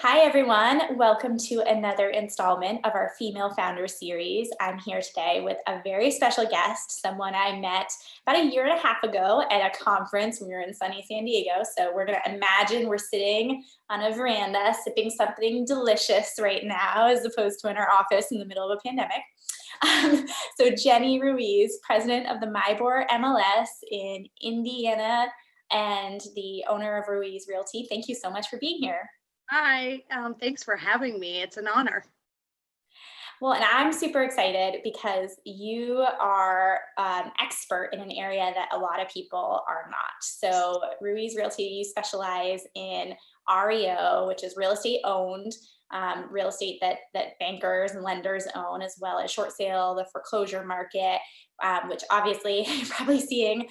Hi, everyone. Welcome to another installment of our Female Founder series. I'm here today with a very special guest, someone I met about a year and a half ago at a conference when we were in sunny San Diego. So we're going to imagine we're sitting on a veranda sipping something delicious right now, as opposed to in our office in the middle of a pandemic. Um, so Jenni Ruiz, president of the Mibor MLS in Indiana and the owner of Ruiz Realty. Thank you so much for being here. Hi, thanks for having me. It's an honor. Well, and I'm super excited because you are an expert in an area that a lot of people are not. So, Ruiz Realty, you specialize in REO, which is real estate owned, real estate that bankers and lenders own, as well as short sale, the foreclosure market, which obviously you're probably seeing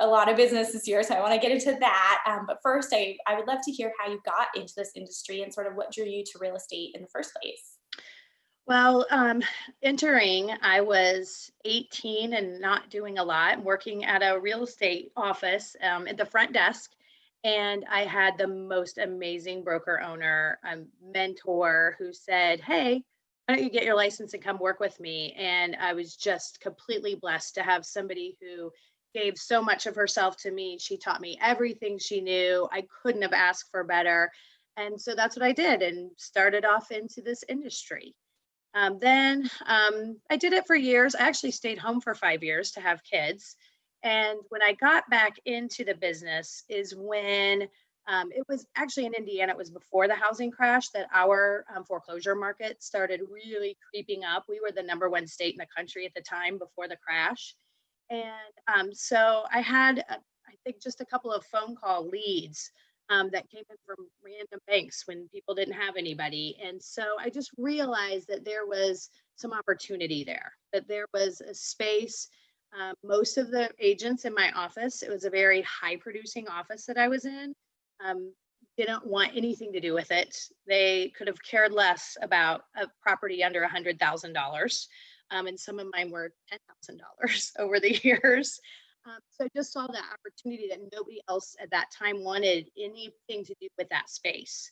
a lot of business this year. So I want to get into that. But first, I would love to hear how you got into this industry and sort of what drew you to real estate in the first place. Well, entering, I was 18 and not doing a lot, working at a real estate office at the front desk. And I had the most amazing broker owner, mentor who said, "Hey, why don't you get your license and come work with me?" And I was just completely blessed to have somebody who gave so much of herself to me. She taught me everything she knew. I couldn't have asked for better. And so that's what I did and started off into this industry. Then I did it for years. I actually stayed home for 5 years to have kids. And when I got back into the business is when it was actually in Indiana, it was before the housing crash that our foreclosure market started really creeping up. We were the number one state in the country at the time before the crash. And so I had, I think, just a couple of phone call leads that came in from random banks when people didn't have anybody. And so I just realized that there was some opportunity there, that there was a space. Most of the agents in my office, it was a very high producing office that I was in, um, didn't want anything to do with it. They could have cared less about a property under $100,000. And some of mine were $10,000 over the years. So I just saw that opportunity that nobody else at that time wanted anything to do with that space.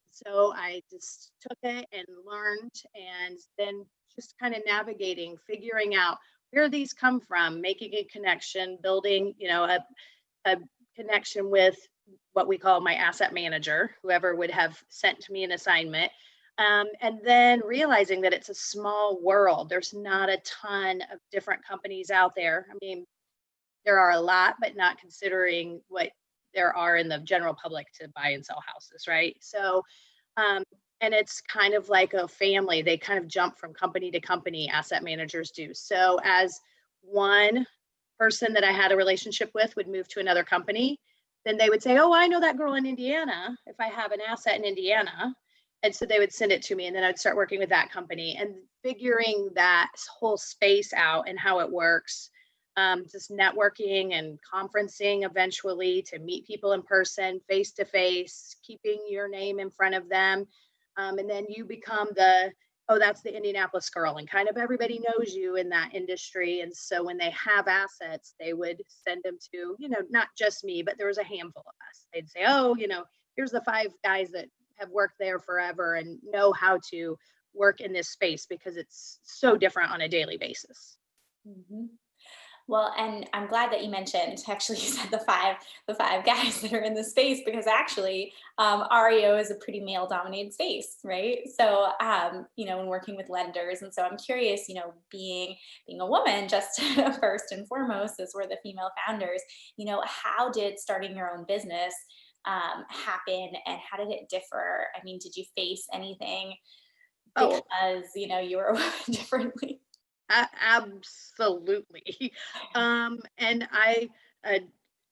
So I just took it and learned, and then just kind of navigating, figuring out where these come from, making a connection, building, a connection with what we call my asset manager, whoever would have sent me an assignment. And then realizing that it's a small world. There's not a ton of different companies out there. I mean, there are a lot, but not considering what there are in the general public to buy and sell houses, right? So, um, and it's kind of like a family. They kind of jump from company to company, asset managers do. So, as one person that I had a relationship with would move to another company, then they would say, "Oh, I know that girl in Indiana. If I have an asset in Indiana." And so they would send it to me, and then I'd start working with that company and figuring that whole space out and how it works, just networking and conferencing eventually to meet people in person, face to face, keeping your name in front of them. And then you become oh, that's the Indianapolis girl. And kind of everybody knows you in that industry. And so when they have assets, they would send them to, not just me, but there was a handful of us. They'd say, "Oh, here's the 5 guys that have worked there forever and know how to work in this space because it's so different on a daily basis." Mhm. Well, and I'm glad that you mentioned, actually, you said the five guys that are in the space, because actually, REO is a pretty male dominated space, right? So, when working with lenders. And so I'm curious, being a woman, just first and foremost, as we're the female founders, how did starting your own business happen, and how did it differ? I mean, did you face anything Oh, because, you were a woman differently? absolutely. And uh,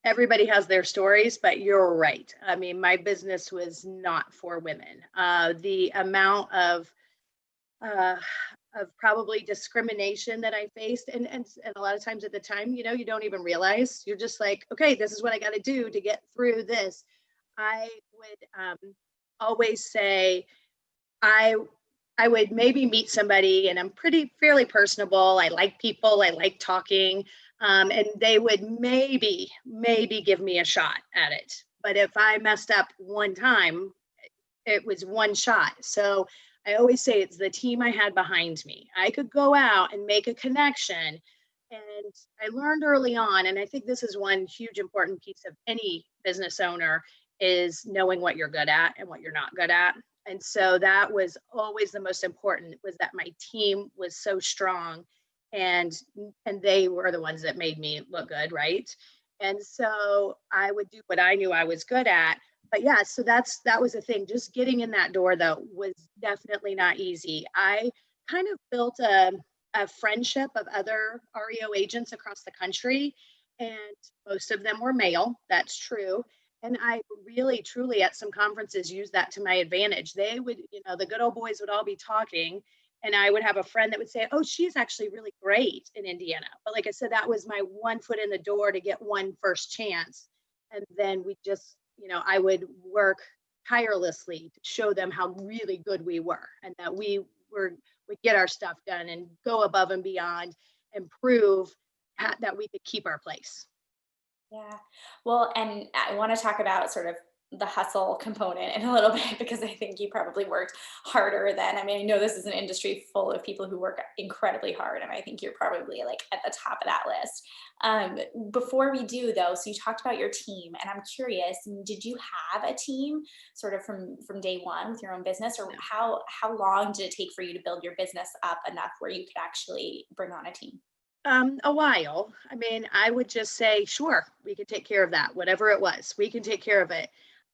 everybody has their stories, but you're right. I mean, my business was not for women. The amount uh, of probably discrimination that I faced, and a lot of times at the time, you don't even realize. You're just like, okay, this is what I got to do to get through this. I would always say, I I would maybe meet somebody and I'm pretty fairly personable. I like people, I like talking. And they would maybe give me a shot at it. But if I messed up one time, it was one shot. So I always say it's the team I had behind me. I could go out and make a connection. And I learned early on, and I think this is one huge important piece of any business owner is knowing what you're good at and what you're not good at. And so that was always the most important, was that my team was so strong, and they were the ones that made me look good, right? And so I would do what I knew I was good at. But yeah, so that was the thing. Just getting in that door though was definitely not easy. I kind of built a friendship of other REO agents across the country, and most of them were male. That's true. And I really, truly, at some conferences, use that to my advantage. They would, the good old boys would all be talking, and I would have a friend that would say, "Oh, she's actually really great in Indiana." But like I said, that was my one foot in the door to get one first chance. And then we just, I would work tirelessly to show them how really good we were, and that would get our stuff done and go above and beyond and prove that we could keep our place. Yeah. Well, and I want to talk about sort of the hustle component in a little bit because I think you probably worked harder than, I mean, I know this is an industry full of people who work incredibly hard, and I think you're probably like at the top of that list. Before we do though, so you talked about your team, and I'm curious, did you have a team sort of from day one with your own business, or how long did it take for you to build your business up enough where you could actually bring on a team? A while. I mean, I would just say, sure, we can take care of that. Whatever it was, we can take care of it.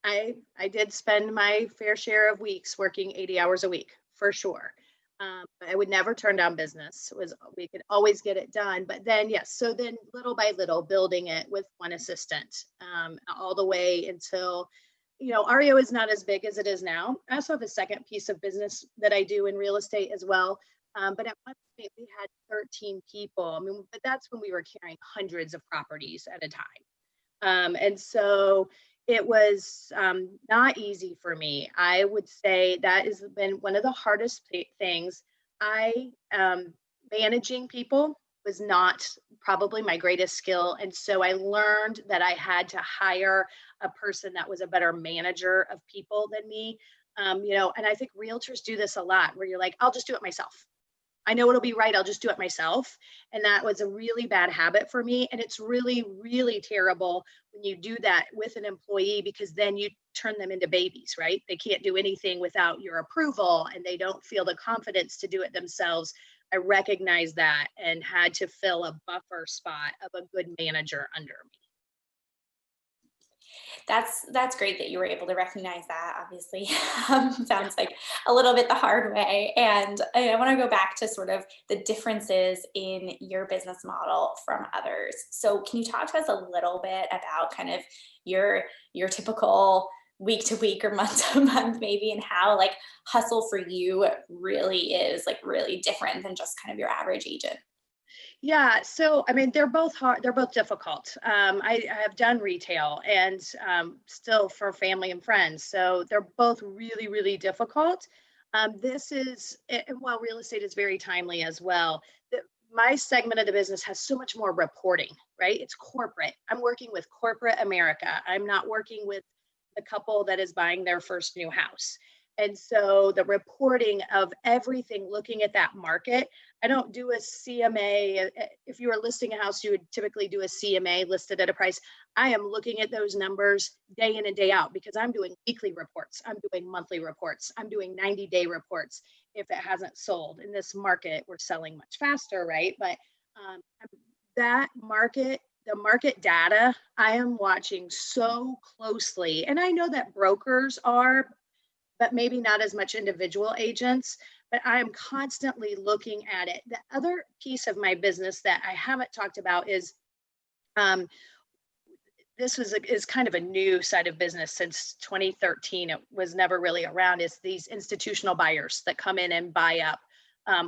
I did spend my fair share of weeks working 80 hours a week for sure. I would never turn down business. It was we could always get it done. But then yes, so then little by little, building it with one assistant, all the way until REO is not as big as it is now. I also have a second piece of business that I do in real estate as well. But at one point we had 13 people. I mean, but that's when we were carrying hundreds of properties at a time. And so it was not easy for me. I would say that has been one of the hardest things. I Managing people was not probably my greatest skill. And so I learned that I had to hire a person that was a better manager of people than me. And I think realtors do this a lot where you're like, I'll just do it myself. I know it'll be right. I'll just do it myself. And that was a really bad habit for me. And it's really, really terrible when you do that with an employee, because then you turn them into babies, right? They can't do anything without your approval, and they don't feel the confidence to do it themselves. I recognized that and had to fill a buffer spot of a good manager under me. That's great that you were able to recognize that. Obviously, sounds like a little bit the hard way. And I want to go back to sort of the differences in your business model from others. So, can you talk to us a little bit about kind of your typical week to week or month to month, maybe, and how like hustle for you really is like really different than just kind of your average agent? Yeah, so I mean, they're both hard. They're both difficult. I have done retail and still for family and friends, so they're both really, really difficult. And while real estate is very timely as well, my segment of the business has so much more reporting, right? It's corporate. I'm working with corporate America. I'm not working with the couple that is buying their first new house. And so the reporting of everything, looking at that market, I don't do a CMA. If you were listing a house, you would typically do a CMA listed at a price. I am looking at those numbers day in and day out because I'm doing weekly reports. I'm doing monthly reports. I'm doing 90-day reports if it hasn't sold. In this market, we're selling much faster, right? But um, that market, the market data, I am watching so closely. And I know that brokers are, but maybe not as much individual agents, but I'm constantly looking at it. The other piece of my business that I haven't talked about is um, is kind of a new side of business since 2013. It was never really around. Is these institutional buyers that come in and buy up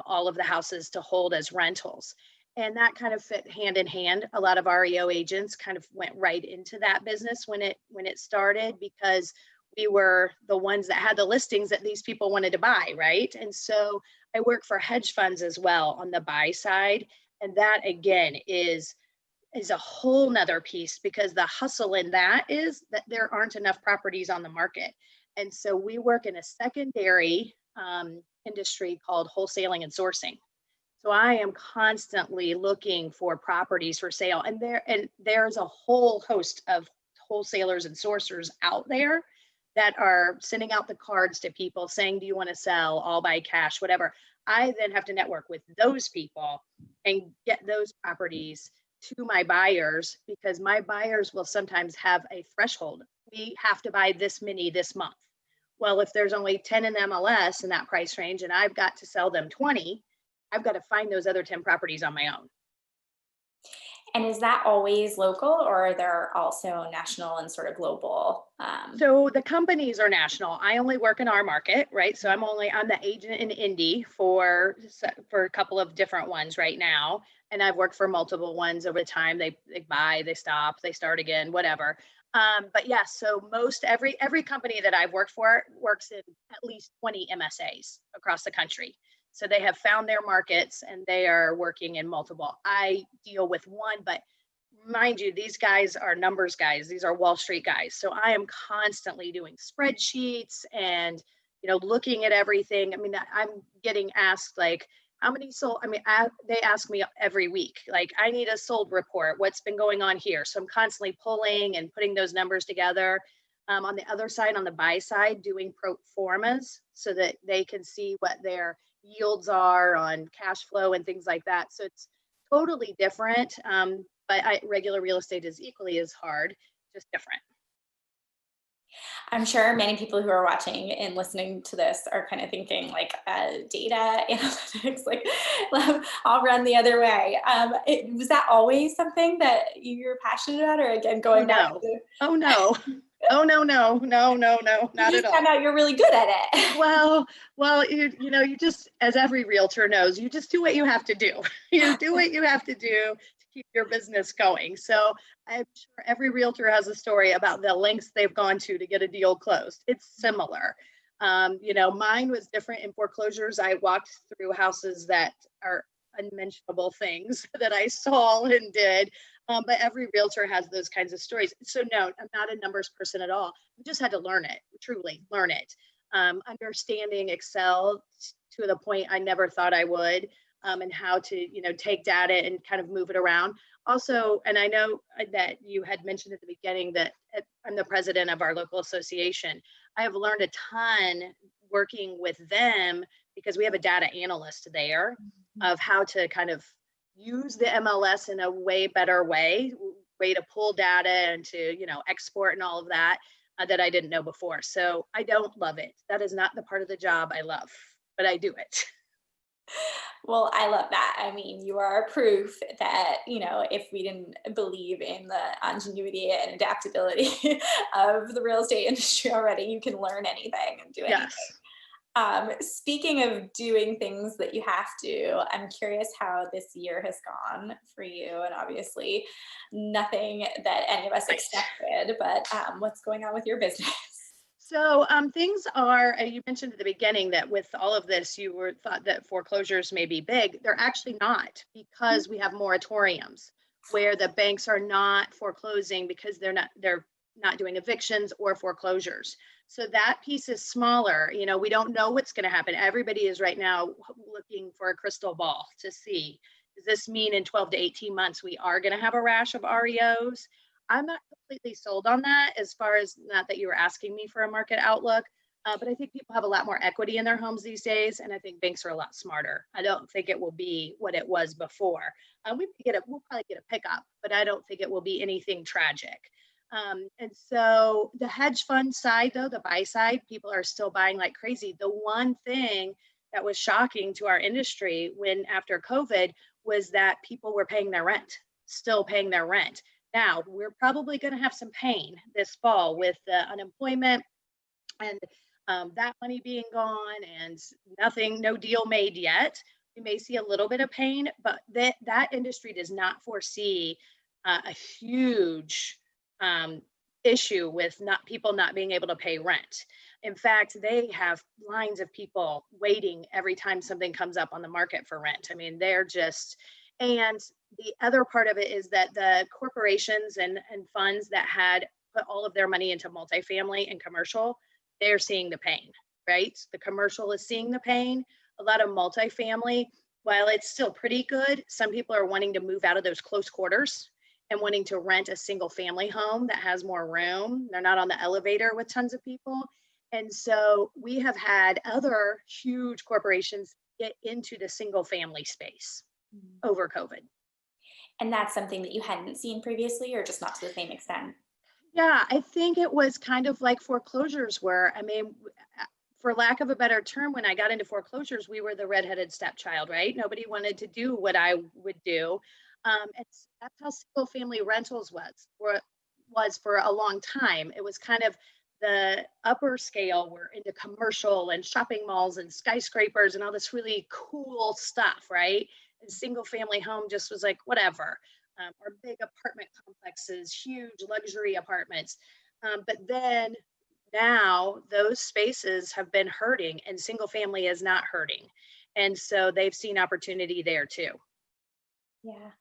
all of the houses to hold as rentals. And that kind of fit hand in hand. A lot of REO agents kind of went right into that business when it started, because we were the ones that had the listings that these people wanted to buy, right? And so I work for hedge funds as well on the buy side. And that again is a whole nother piece, because the hustle in that is that there aren't enough properties on the market. And so we work in a secondary industry called wholesaling and sourcing. So I am constantly looking for properties for sale, and there's a whole host of wholesalers and sourcers out there that are sending out the cards to people saying, "Do you want to sell? I'll buy cash, whatever." I then have to network with those people and get those properties to my buyers, because my buyers will sometimes have a threshold. We have to buy this many this month. Well, if there's only 10 in MLS in that price range and I've got to sell them 20, I've got to find those other 10 properties on my own. And is that always local, or are there also national and sort of global? So the companies are national. I only work in our market, right? So I'm the agent in Indy for a couple of different ones right now, and I've worked for multiple ones over time. They buy, they stop, they start again, whatever. But yes, so most every company that I've worked for works in at least 20 MSAs across the country. So they have found their markets and they are working in multiple. I deal with one, but mind you, these guys are numbers guys. These are Wall Street guys. So I am constantly doing spreadsheets and, looking at everything. I mean, I'm getting asked like, how many sold? I mean, they ask me every week, like, I need a sold report. What's been going on here? So I'm constantly pulling and putting those numbers together. On the other side, on the buy side, doing pro formas so that they can see what their yields are on cash flow and things like that. So it's totally different. But regular real estate is equally as hard, just different. I'm sure many people who are watching and listening to this are kind of thinking like data analytics, like I'll run the other way. Was that always something that you're passionate about, or again, Oh going back no. to, Oh no. Oh no, no, no, no, no, you not at just found all. out you're really good at it? Well, you just, as every realtor knows, you just do what you have to do. You do what you have to do to keep your business going. So I'm sure every realtor has a story about the lengths they've gone to get a deal closed. It's similar. Mine was different in foreclosures. I walked through houses that are unmentionable things that I saw and did. But every realtor has those kinds of stories. So no, I'm not a numbers person at all. I just had to learn it, truly learn it. Understanding Excel to the point I never thought I would, and how to, take data and kind of move it around. Also, and I know that you had mentioned at the beginning that I'm the president of our local association. I have learned a ton working with them because we have a data analyst there of how to kind of use the MLS in a way better way to pull data and to, export and all of that, that I didn't know before. So I don't love it. That is not the part of the job I love, but I do it. Well, I love that. I mean, you are proof that, if we didn't believe in the ingenuity and adaptability of the real estate industry already, you can learn anything and do anything. Yes. Speaking of doing things that you have to, I'm curious how this year has gone for you, and obviously nothing that any of us Right. expected, but what's going on with your business? So things are, you mentioned at the beginning that with all of this, you were thought that foreclosures may be big. They're actually not, because we have moratoriums where the banks are not foreclosing because they're not doing evictions or foreclosures. So that piece is smaller. We don't know what's going to happen. Everybody is right now looking for a crystal ball to see, does this mean in 12 to 18 months we are going to have a rash of REOs? I'm not completely sold on that, as far as, not that you were asking me for a market outlook, but I think people have a lot more equity in their homes these days, and I think banks are a lot smarter. I don't think it will be what it was before. We'll probably get a pickup, but I don't think it will be anything tragic. And so the hedge fund side, though, the buy side, people are still buying like crazy. The one thing that was shocking to our industry when after COVID was that people were paying their rent, still paying their rent. Now, we're probably going to have some pain this fall with the unemployment and that money being gone and no deal made yet. We may see a little bit of pain, but that industry does not foresee a huge issue with people not being able to pay rent. In fact, they have lines of people waiting every time something comes up on the market for rent. I mean, and the other part of it is that the corporations and funds that had put all of their money into multifamily and commercial, they're seeing the pain, right? The commercial is seeing the pain. A lot of multifamily, while it's still pretty good, some people are wanting to move out of those close quarters and wanting to rent a single family home that has more room. They're not on the elevator with tons of people. And so we have had other huge corporations get into the single family space Mhm. over COVID. And that's something that you hadn't seen previously, or just not to the same extent? Yeah, I think it was kind of like foreclosures were. I mean, for lack of a better term, when I got into foreclosures, we were the redheaded stepchild, right? Nobody wanted to do what I would do. That's how single family rentals was for a long time. It was kind of the upper scale. We're into commercial and shopping malls and skyscrapers and all this really cool stuff, right? And single family home just was like, whatever. Or big apartment complexes, huge luxury apartments. But then now those spaces have been hurting and single family is not hurting. And so they've seen opportunity there too. Yeah.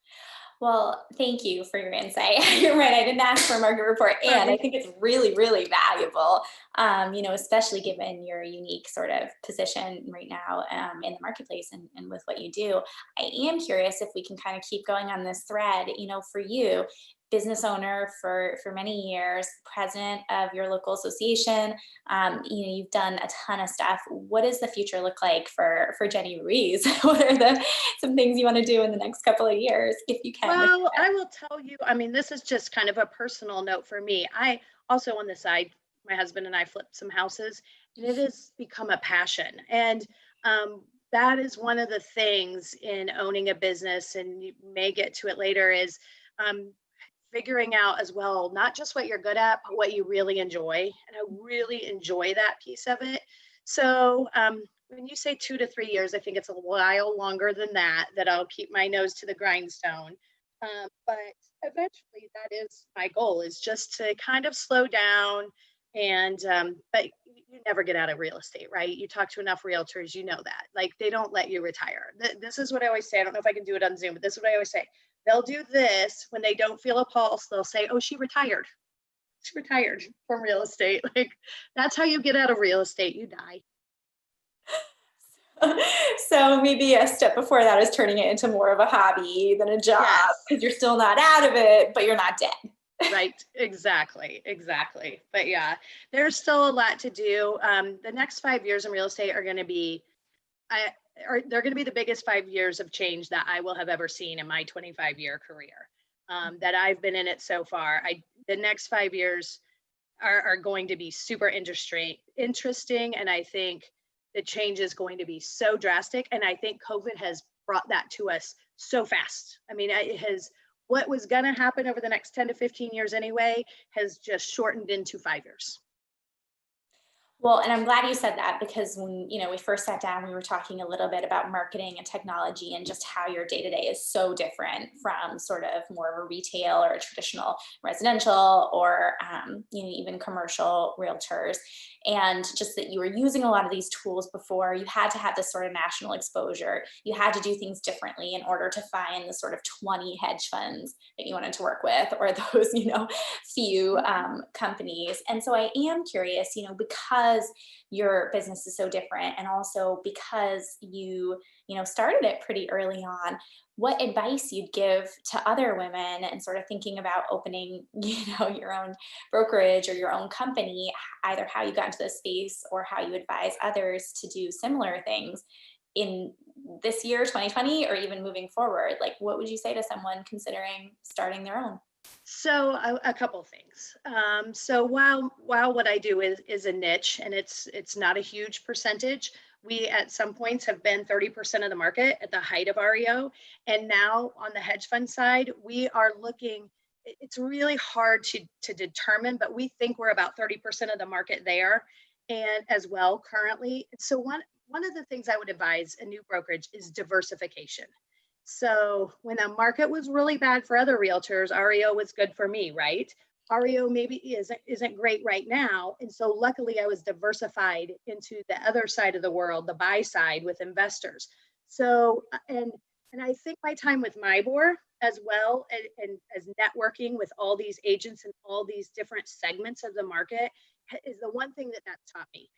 Well, thank you for your insight. You're right. I didn't ask for a market report, and I Right. think it's really, really valuable. Especially given your unique sort of position right now in the marketplace and with what you do. I am curious if we can kind of keep going on this thread. For you, business owner for many years, president of your local association. You've done a ton of stuff. What does the future look like for Jenni Ruiz? What are the some things you want to do in the next couple of years, if you can? Well, I will tell you, I mean, this is just kind of a personal note for me. I also on the side, my husband and I flipped some houses, and it has become a passion. And that is one of the things in owning a business, and you may get to it later, is um, figuring out as well, not just what you're good at, but what you really enjoy. And I really enjoy that piece of it. So when you say 2 to 3 years, I think it's a while longer than that I'll keep my nose to the grindstone. But eventually that is my goal, is just to kind of slow down. And but you never get out of real estate, right? You talk to enough realtors, you know that. Like, they don't let you retire. This is what I always say. I don't know if I can do it on Zoom, but this is what I always say. They'll do this when they don't feel a pulse. They'll say, "Oh, she retired. She retired from real estate." Like, that's how you get out of real estate. You die. So maybe a step before that is turning it into more of a hobby than a job, Yes. because you're still not out of it, but you're not dead. Right. Exactly. Exactly. But yeah, there's still a lot to do. The next 5 years in real estate are going to be, I, they're going to be the biggest 5 years of change that I will have ever seen in my 25-year career that I've been in it so far. The next 5 years are going to be super interesting. And I think the change is going to be so drastic. And I think COVID has brought that to us so fast. I mean, it has, what was going to happen over the next 10 to 15 years anyway, has just shortened into 5 years. Well, and I'm glad you said that, because when we first sat down, we were talking a little bit about marketing and technology and just how your day to day is so different from sort of more of a retail or a traditional residential or even commercial realtors, and just that you were using a lot of these tools before. You had to have this sort of national exposure. You had to do things differently in order to find the sort of 20 hedge funds that you wanted to work with, or those few companies. And so I am curious, because your business is so different, and also because you started it pretty early on, what advice you'd give to other women and sort of thinking about opening, your own brokerage or your own company, either how you got into this space or how you advise others to do similar things in this year, 2020, or even moving forward. Like, what would you say to someone considering starting their own? So a couple things. So while what I do is a niche, and it's not a huge percentage, we at some points have been 30% of the market at the height of REO, and now on the hedge fund side, we are looking. It's really hard to determine, but we think we're about 30% of the market there, and as well currently. So one of the things I would advise a new brokerage is diversification. So when the market was really bad for other realtors, REO was good for me, right? REO maybe isn't great right now. And so luckily I was diversified into the other side of the world, the buy side with investors. So and I think my time with Mibor as well, and as networking with all these agents and all these different segments of the market, is the one thing that taught me.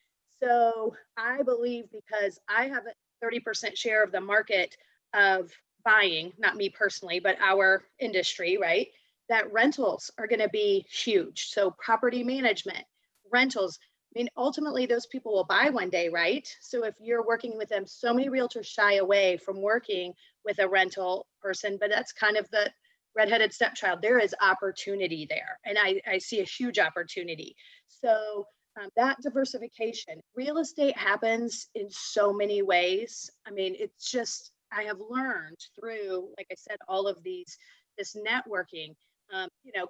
So I believe, because I have a 30% share of the market of buying, not me personally, but our industry, right? That rentals are going to be huge. So property management, rentals. I mean, ultimately, those people will buy one day, right? So if you're working with them, so many realtors shy away from working with a rental person, but that's kind of the redheaded stepchild. There is opportunity there, and I see a huge opportunity. So that diversification, real estate happens in so many ways. I mean, it's just, I have learned through, like I said, all of this networking.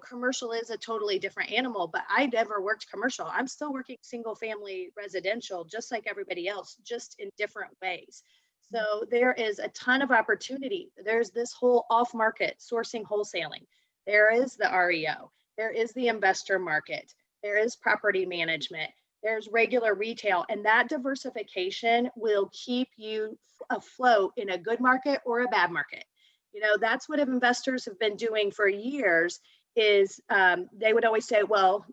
Commercial is a totally different animal, but I never worked commercial. I'm still working single family residential, just like everybody else, just in different ways. So there is a ton of opportunity. There's this whole off market sourcing, wholesaling. There is the REO. There is the investor market. There is property management. There's regular retail, and that diversification will keep you afloat in a good market or a bad market. That's what investors have been doing for years. Is they would always say, well,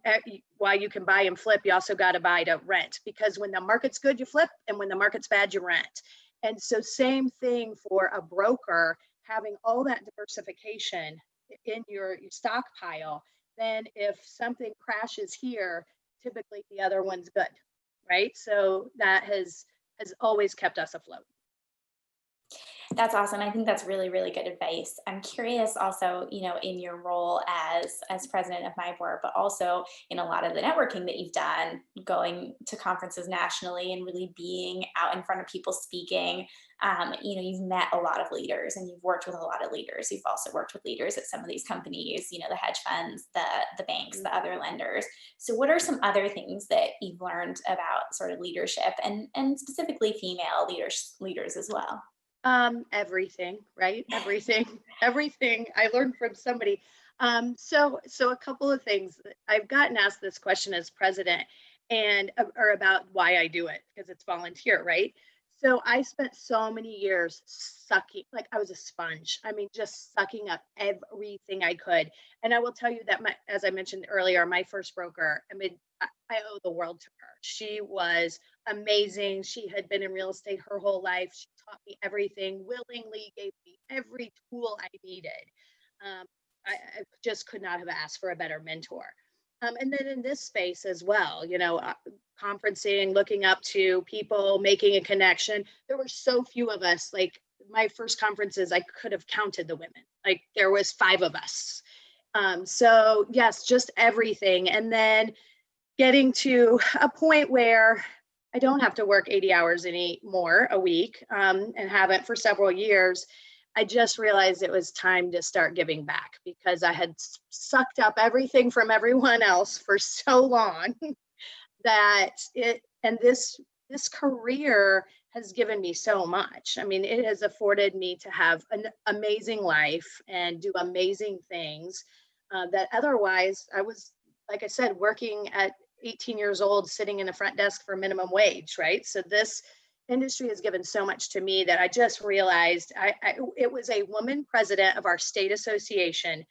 while you can buy and flip, you also got to buy to rent, because when the market's good, you flip, and when the market's bad, you rent. And so same thing for a broker, having all that diversification in your stockpile. Then if something crashes here, typically the other one's good, right? So that has always kept us afloat. That's awesome. I think that's really, really good advice. I'm curious also, in your role as president of Mibor, but also in a lot of the networking that you've done, going to conferences nationally and really being out in front of people speaking. You've met a lot of leaders and you've worked with a lot of leaders. You've also worked with leaders at some of these companies, the hedge funds, the banks, the other lenders. So what are some other things that you've learned about sort of leadership and specifically female leaders as well? Everything, right? Everything I learned from somebody. So a couple of things. I've gotten asked this question as president, and or about why I do it, because it's volunteer, right? So I spent so many years sucking, like I was a sponge. I mean, just sucking up everything I could. And I will tell you that as I mentioned earlier, my first broker, I mean, I owe the world to her. She was amazing. She had been in real estate her whole life. She taught me everything, willingly gave me every tool I needed. I just could not have asked for a better mentor. And then in this space as well, conferencing, looking up to people, making a connection. There were so few of us. Like my first conferences, I could have counted the women. Like there was 5 of us. So yes, just everything. And then getting to a point where I don't have to work 80 hours anymore a week, and haven't for several years. I just realized it was time to start giving back, because I had sucked up everything from everyone else for so long that this career has given me so much. I mean, it has afforded me to have an amazing life and do amazing things that otherwise I was, like I said, working at 18 years old, sitting in the front desk for minimum wage, right? So this industry has given so much to me that I just realized it was a woman president of our state association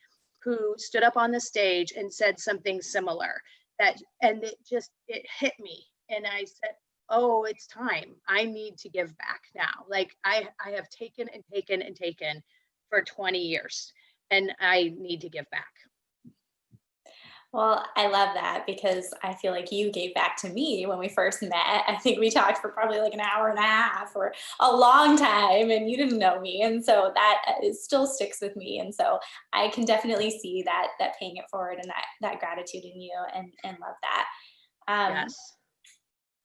who stood up on the stage and said something similar, and it hit me. And I said, oh, it's time. I need to give back now. Like I have taken and taken and taken for 20 years, and I need to give back. Well, I love that because I feel like you gave back to me when we first met. I think we talked for probably like an hour and a half or a long time, and you didn't know me. And so that still sticks with me. And so I can definitely see that paying it forward and that gratitude in you, and love that. Yes.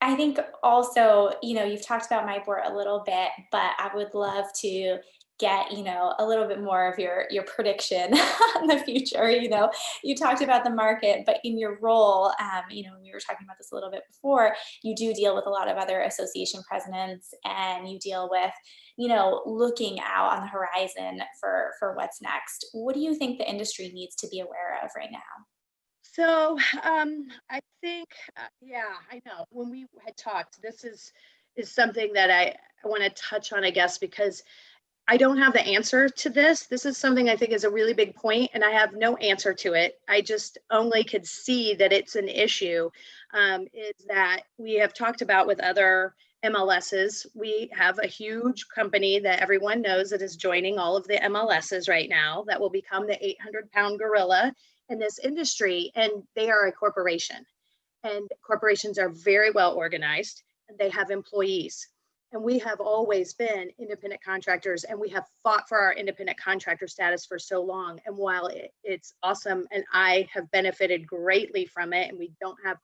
I think also, you've talked about my board a little bit, but I would love to get, a little bit more of your prediction in the future. You talked about the market, but in your role, we were talking about this a little bit before, you do deal with a lot of other association presidents, and you deal with, looking out on the horizon for what's next. What do you think the industry needs to be aware of right now? So I think, yeah, I know when we had talked, this is something that I want to touch on, I guess, because I don't have the answer to this. This is something I think is a really big point, and I have no answer to it. I just only could see that it's an issue. Is that we have talked about with other MLSs. We have a huge company that everyone knows that is joining all of the MLSs right now that will become the 800-pound gorilla in this industry, and they are a corporation. And corporations are very well organized, and they have employees. And we have always been independent contractors, and we have fought for our independent contractor status for so long. And while it's awesome, and I have benefited greatly from it, and we don't have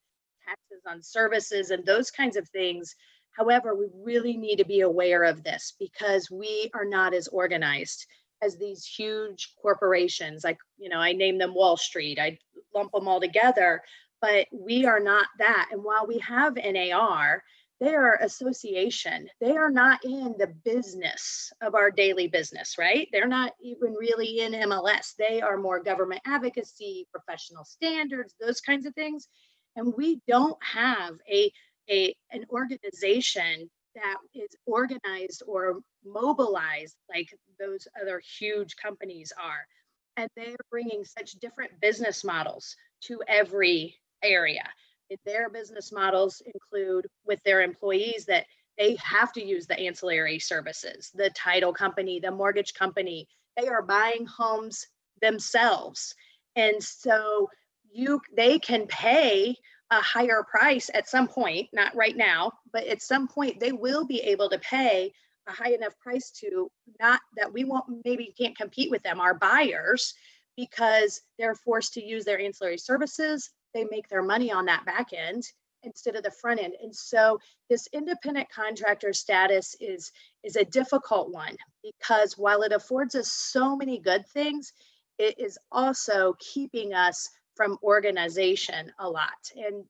taxes on services and those kinds of things. However, we really need to be aware of this because we are not as organized as these huge corporations. Like, I name them Wall Street, I lump them all together, but we are not that. And while we have NAR, they are association. They are not in the business of our daily business, right? They're not even really in MLS. They are more government advocacy, professional standards, those kinds of things. And we don't have an organization that is organized or mobilized like those other huge companies are. And they're bringing such different business models to every area. Their business models include with their employees that they have to use the ancillary services, the title company, the mortgage company. They are buying homes themselves. And so they can pay a higher price at some point, not right now, but at some point they will be able to pay a high enough price to not that we won't maybe can't compete with them, our buyers, because they're forced to use their ancillary services. They make their money on that back end instead of the front end. And so this independent contractor status is a difficult one because while it affords us so many good things, it is also keeping us from organization a lot. And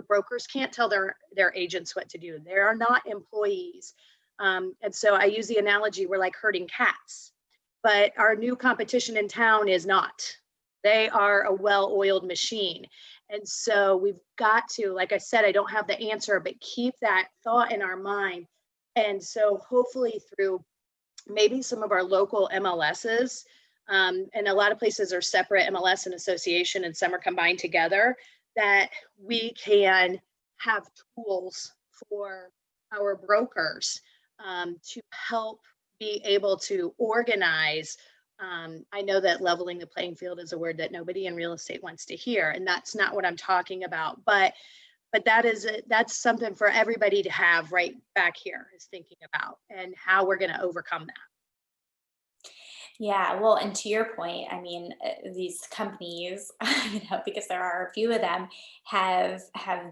brokers can't tell their agents what to do. They are not employees. And so I use the analogy, we're like herding cats, but our new competition in town is not. They are a well-oiled machine. And so we've got to, like I said, I don't have the answer, but keep that thought in our mind. And so hopefully through maybe some of our local MLSs, and a lot of places are separate MLS and association, and some are combined together, that we can have tools for our brokers to help be able to organize. I know that leveling the playing field is a word that nobody in real estate wants to hear, and that's not what I'm talking about. But that's something for everybody to have right back here is thinking about and how we're going to overcome that. Yeah, well, and to your point, I mean, these companies, because there are a few of them, have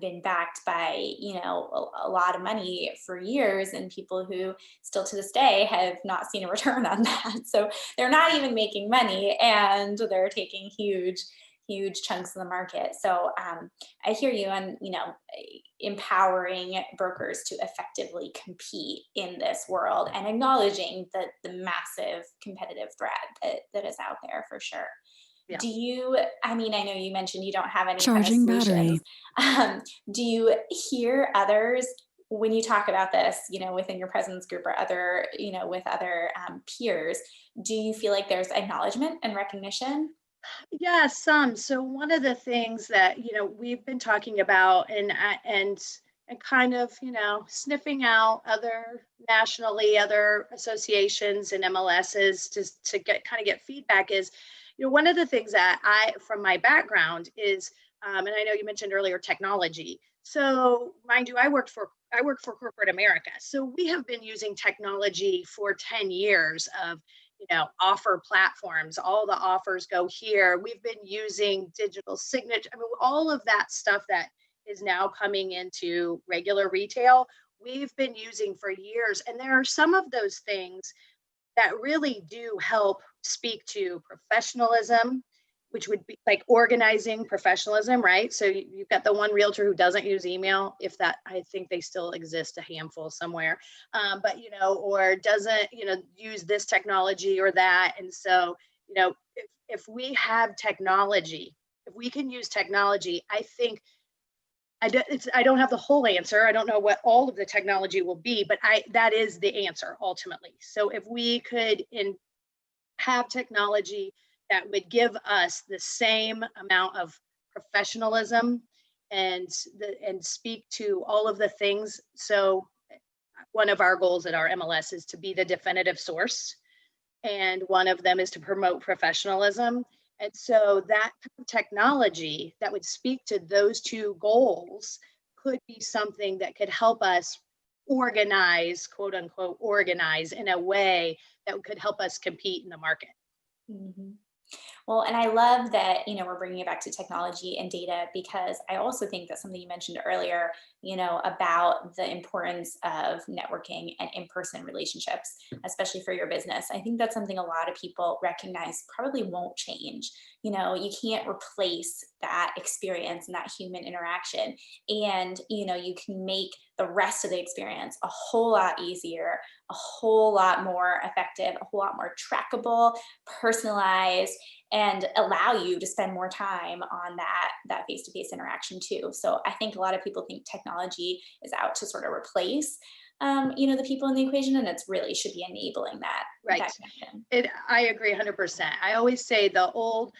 been backed by, a lot of money for years, and people who still to this day have not seen a return on that. So they're not even making money, and they're taking huge chunks of the market. So I hear you on, empowering brokers to effectively compete in this world and acknowledging the massive competitive threat that is out there for sure. Yeah. Do you, I know you mentioned you don't have any Charging kind of battery. solutions. Do you hear others when you talk about this, within your presence group or other, with other peers, do you feel like there's acknowledgement and recognition? Yeah, some. So one of the things that, we've been talking about and kind of, sniffing out other nationally, other associations and MLSs to get feedback is, one of the things that from my background is, and I know you mentioned earlier, technology. So mind you, I work for corporate America. So we have been using technology for 10 years of offer platforms. All the offers go here. We've been using digital signature. All of that stuff that is now coming into regular retail, we've been using for years. And there are some of those things that really do help speak to professionalism, which would be like organizing professionalism, right? So you've got the one realtor who doesn't use email, if that, I think they still exist, a handful somewhere, but, or doesn't, use this technology or that. And so, if we have technology, if we can use technology, I think I don't have the whole answer. I don't know what all of the technology will be, but that is the answer ultimately. So if we could have technology that would give us the same amount of professionalism and speak to all of the things. So one of our goals at our MLS is to be the definitive source, and one of them is to promote professionalism. And so that technology that would speak to those two goals could be something that could help us organize, quote unquote, organize in a way that could help us compete in the market. Mhm. Well, and I love that, we're bringing it back to technology and data, because I also think that something you mentioned earlier, about the importance of networking and in-person relationships, especially for your business. I think that's something a lot of people recognize probably won't change. You can't replace that experience and that human interaction. And, you can make the rest of the experience a whole lot easier, a whole lot more effective, a whole lot more trackable, personalized, and allow you to spend more time on that face-to-face interaction too. So I think a lot of people think technology is out to sort of replace the people in the equation, and it's really should be enabling Right. that connection. I agree 100%. I always say the old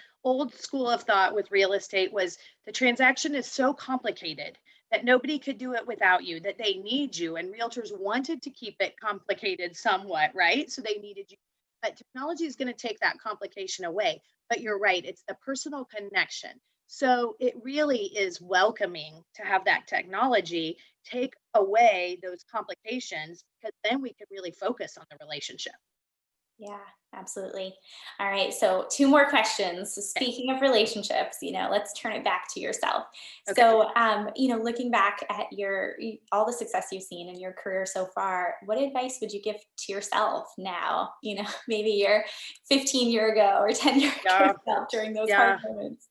school of thought with real estate was the transaction is so complicated that nobody could do it without you, that they need you. And realtors wanted to keep it complicated somewhat, right? So they needed you. But technology is going to take that complication away. But you're right, it's the personal connection. So it really is welcoming to have that technology take away those complications, because then we can really focus on the relationship. Yeah, absolutely. All right. So, two more questions. So, Okay. speaking of relationships, let's turn it back to yourself. Okay. So, looking back at all the success you've seen in your career so far, what advice would you give to yourself now? Maybe your 15-year ago or 10-year ago Yeah. self during those hard Yeah. moments.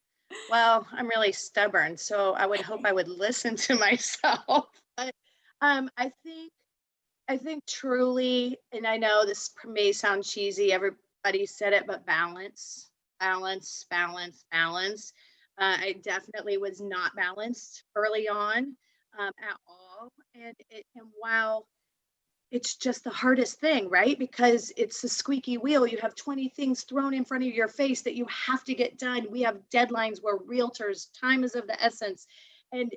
Well, I'm really stubborn, so I would hope I would listen to myself. But I think truly, and I know this may sound cheesy, everybody said it, but balance, balance, balance, balance. I definitely was not balanced early on at all. And while it's just the hardest thing, right? Because it's a squeaky wheel. You have 20 things thrown in front of your face that you have to get done. We have deadlines where realtors, time is of the essence. And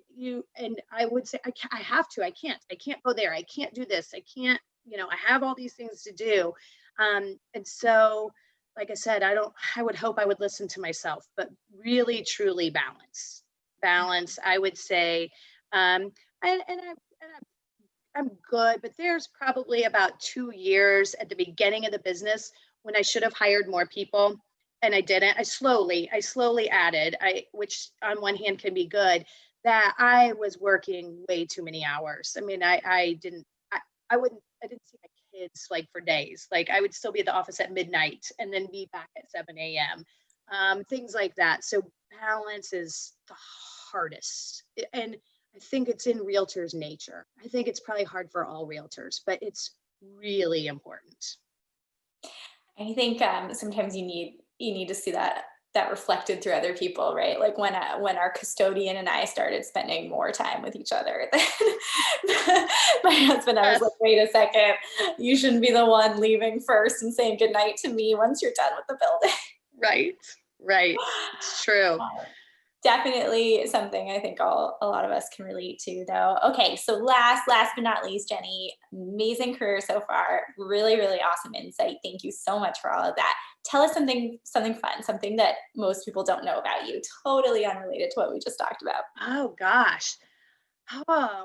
I would say, I can't go there. I can't do this. I can't, I have all these things to do. And so, like I said, I would hope I would listen to myself, but really, truly balance, I would say. And I'm good, but there's probably about 2 years at the beginning of the business when I should have hired more people, and I didn't. I slowly added, which on one hand can be good, that I was working way too many hours. I mean, I didn't see my kids like for days. Like I would still be at the office at midnight and then be back at 7 a.m. Things like that. So balance is the hardest. And I think it's in realtors' nature. I think it's probably hard for all realtors, but it's really important. I think sometimes you need to see that reflected through other people, right? Like when our custodian and I started spending more time with each other, then my husband, I was like, Yes, wait a second, you shouldn't be the one leaving first and saying goodnight to me once you're done with the building. right, right. It's true. Definitely something I think a lot of us can relate to, though. Okay, so last but not least, Jenny, amazing career so far. Really, really awesome insight. Thank you so much for all of that. Tell us something fun, something that most people don't know about you, totally unrelated to what we just talked about. Oh gosh. Oh,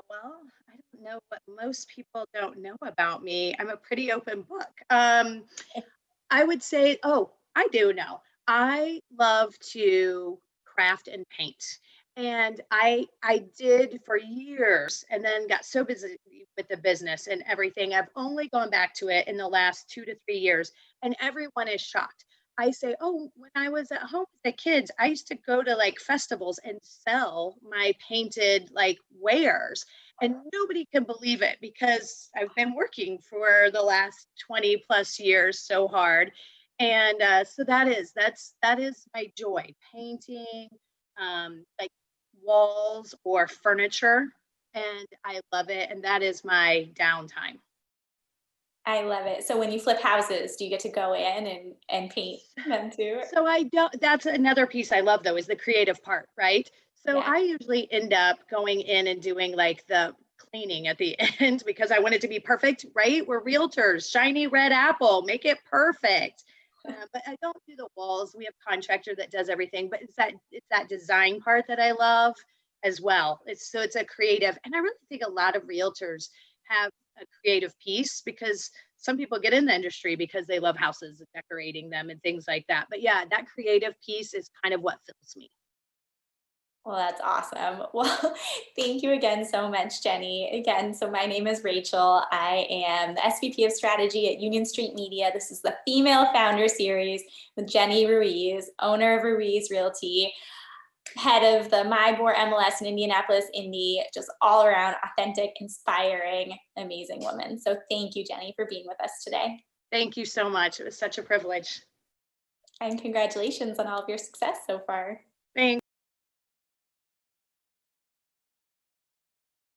well, I don't know what most people don't know about me. I'm a pretty open book. I would say, oh, I do know. I love to craft and paint. And I did for years and then got so busy with the business and everything. I've only gone back to it in the last 2 to 3 years, and everyone is shocked. I say, oh, when I was at home with the kids, I used to go to like festivals and sell my painted like wares. And nobody can believe it because I've been working for the last 20 plus years so hard. And so that is my joy, painting, like walls or furniture, and I love it. And that is my downtime. I love it. So when you flip houses, do you get to go in and paint them too? So I don't, that's another piece I love though, is the creative part, right? So Yeah. I usually end up going in and doing like the cleaning at the end because I want it to be perfect, right? We're realtors, shiny red apple, make it perfect. But I don't do the walls. We have a contractor that does everything, but it's that design part that I love as well. It's a creative, and I really think a lot of realtors have a creative piece because some people get in the industry because they love houses and decorating them and things like that. But yeah, that creative piece is kind of what fills me. Well, that's awesome. Well, thank you again so much, Jenny. Again, so my name is Rachel. I am the SVP of Strategy at Union Street Media. This is the Female Founder Series with Jenni Ruiz, owner of Ruiz Realty, head of the Mibor MLS in Indianapolis, Indy, just all around authentic, inspiring, amazing woman. So thank you, Jenny, for being with us today. Thank you so much. It was such a privilege. And congratulations on all of your success so far. Thanks.